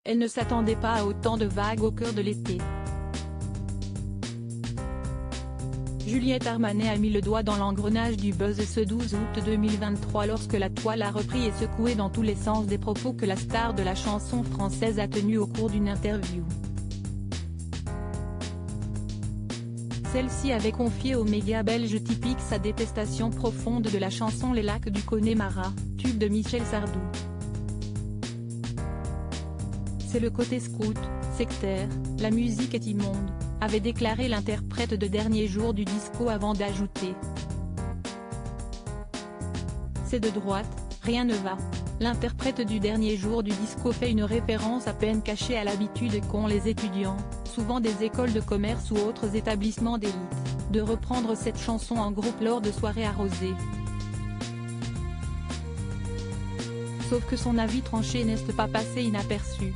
elle ne s'attendait pas à autant de vagues au cœur de l'été. Juliette Armanet a mis le doigt dans l'engrenage du buzz ce 12 août 2023 lorsque la toile a repris et secoué dans tous les sens des propos que la star de la chanson française a tenus au cours d'une interview. Celle-ci avait confié au média belge Typique sa détestation profonde de la chanson Les Lacs du Connemara, tube de Michel Sardou. C'est le côté scout, sectaire, la musique est immonde, avait déclaré l'interprète de Dernier jour du disco avant d'ajouter. C'est de droite, rien ne va. L'interprète du Dernier jour du disco fait une référence à peine cachée à l'habitude qu'ont les étudiants, souvent des écoles de commerce ou autres établissements d'élite, de reprendre cette chanson en groupe lors de soirées arrosées. Sauf que son avis tranché n'est pas passé inaperçu.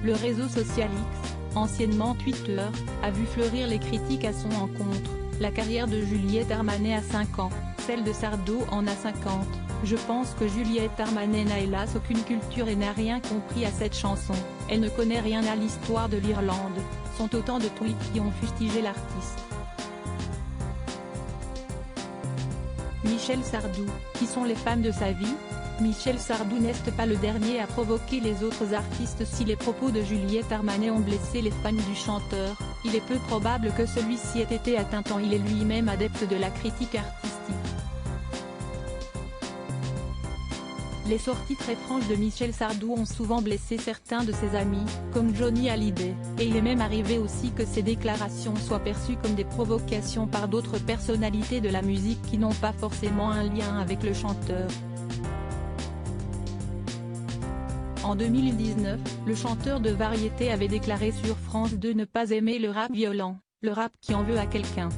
Le réseau social X, anciennement Twitter, a vu fleurir les critiques à son encontre. La carrière de Juliette Armanet a 5 ans, celle de Sardou en a 50. Je pense que Juliette Armanet n'a hélas aucune culture et n'a rien compris à cette chanson. Elle ne connaît rien à l'histoire de l'Irlande, sont autant de tweets qui ont fustigé l'artiste. Michel Sardou, qui sont les fans de sa vie? Michel Sardou n'est pas le dernier à provoquer les autres artistes. Si les propos de Juliette Armanet ont blessé les fans du chanteur, il est peu probable que celui-ci ait été atteint tant il est lui-même adepte de la critique artistique. Les sorties très franches de Michel Sardou ont souvent blessé certains de ses amis, comme Johnny Hallyday, et il est même arrivé aussi que ces déclarations soient perçues comme des provocations par d'autres personnalités de la musique qui n'ont pas forcément un lien avec le chanteur. En 2019, le chanteur de variété avait déclaré sur France 2 ne pas aimer le rap violent, le rap qui en veut à quelqu'un.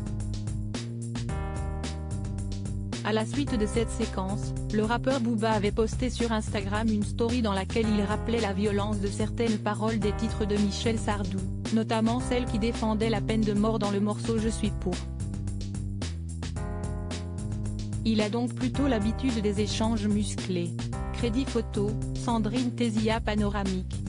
À la suite de cette séquence, le rappeur Booba avait posté sur Instagram une story dans laquelle il rappelait la violence de certaines paroles des titres de Michel Sardou, notamment celle qui défendait la peine de mort dans le morceau Je suis pour. Il a donc plutôt l'habitude des échanges musclés. Crédit photo, Sandrine Tézia Panoramique.